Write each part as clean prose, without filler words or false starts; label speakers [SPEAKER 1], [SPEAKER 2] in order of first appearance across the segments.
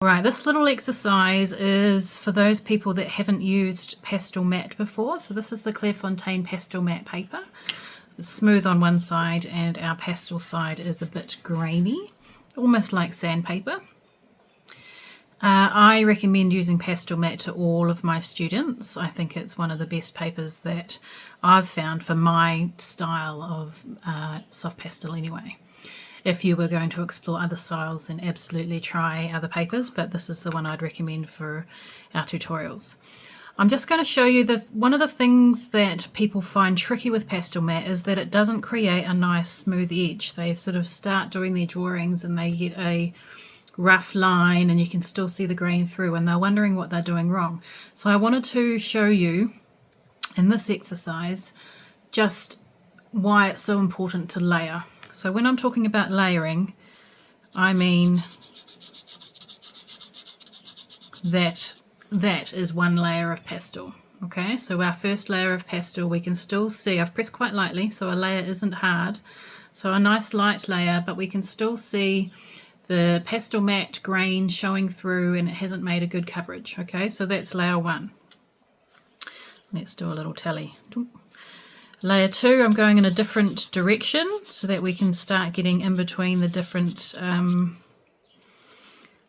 [SPEAKER 1] Right, this little exercise is for those people that haven't used Pastelmat before. So this is the Clairefontaine Pastelmat paper. It's smooth on one side and our pastel side is a bit grainy, almost like sandpaper. I recommend using Pastelmat to all of my students. I think it's one of the best papers that I've found for my style of soft pastel anyway. If you were going to explore other styles, then absolutely try other papers, but this is the one I'd recommend for our tutorials. I'm just going to show you that one of the things that people find tricky with Pastelmat is that it doesn't create a nice smooth edge. They sort of start doing their drawings and they get a rough line and you can still see the grain through and they're wondering what they're doing wrong. So I wanted to show you in this exercise just why it's so important to layer. So when I'm talking about layering, I mean that is one layer of pastel. Okay, so our first layer of pastel, we can still see, I've pressed quite lightly so a layer isn't hard, so a nice light layer, but we can still see the Pastelmat grain showing through and it hasn't made a good coverage. Okay, so that's layer one. Let's do a little tally. Layer 2, I'm going in a different direction so that we can start getting in between the different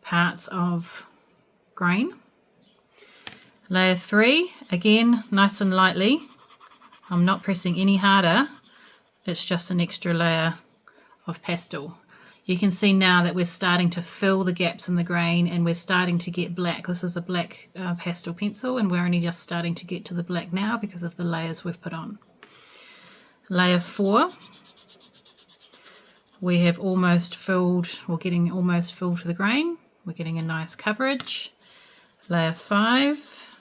[SPEAKER 1] parts of grain. Layer 3, again, nice and lightly. I'm not pressing any harder. It's just an extra layer of pastel. You can see now that we're starting to fill the gaps in the grain and we're starting to get black. This is a black pastel pencil and we're only just starting to get to the black now because of the layers we've put on. Layer 4, we have almost filled, or getting almost filled to the grain. We're getting a nice coverage. Layer 5,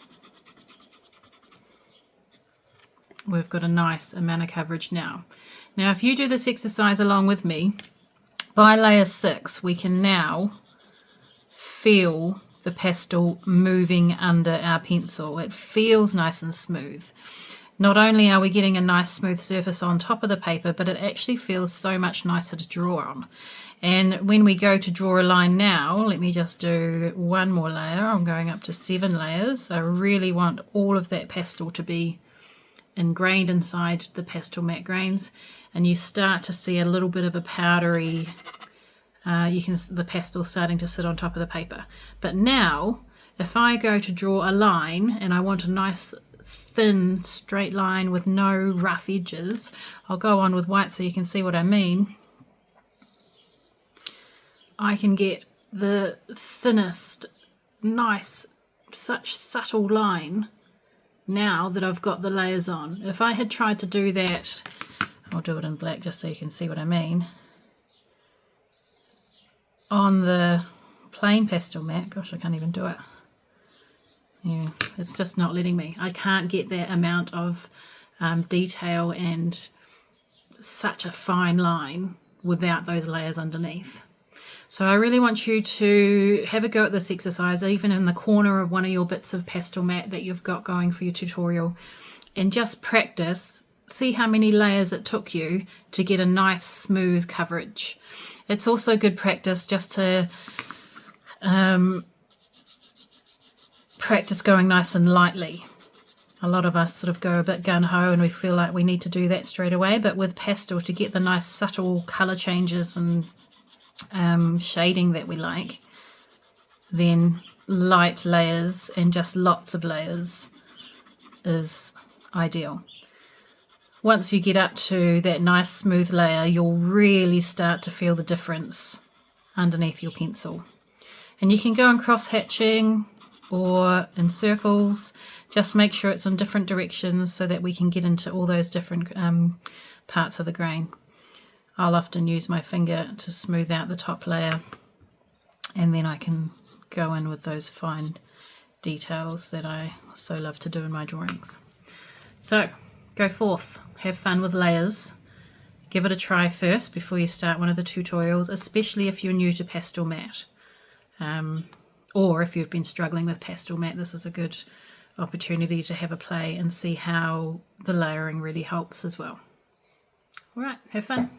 [SPEAKER 1] we've got a nice amount of coverage now. Now if you do this exercise along with me, by layer 6 we can now feel the pastel moving under our pencil. It feels nice and smooth. Not only are we getting a nice smooth surface on top of the paper, but it actually feels so much nicer to draw on. And when we go to draw a line now, let me just do one more layer. I'm going up to 7 layers. I really want all of that pastel to be ingrained inside the Pastelmat grains, and you start to see a little bit of a powdery, the pastel starting to sit on top of the paper. But now, if I go to draw a line and I want a nice thin straight line with no rough edges, I'll go on with white so you can see what I mean. I can get the thinnest, nice, such subtle line now that I've got the layers on. If I had tried to do that, I'll do it in black just so you can see what I mean, on the plain Pastelmat, gosh I can't even do it. Yeah, it's just not letting me. I can't get that amount of detail and such a fine line without those layers underneath. So I really want you to have a go at this exercise, even in the corner of one of your bits of Pastelmat that you've got going for your tutorial, and just practice. See how many layers it took you to get a nice smooth coverage. It's also good practice just to practice going nice and lightly. A lot of us sort of go a bit gung-ho and we feel like we need to do that straight away, but with pastel, to get the nice subtle colour changes and shading that we like, then light layers and just lots of layers is ideal. Once you get up to that nice smooth layer, you'll really start to feel the difference underneath your pencil. And you can go in cross-hatching or in circles. Just make sure it's in different directions so that we can get into all those different parts of the grain. I'll often use my finger to smooth out the top layer, and then I can go in with those fine details that I so love to do in my drawings. So go forth, have fun with layers. Give it a try first before you start one of the tutorials, especially if you're new to Pastelmat. Or if you've been struggling with Pastelmat, this is a good opportunity to have a play and see how the layering really helps as well. All right, have fun.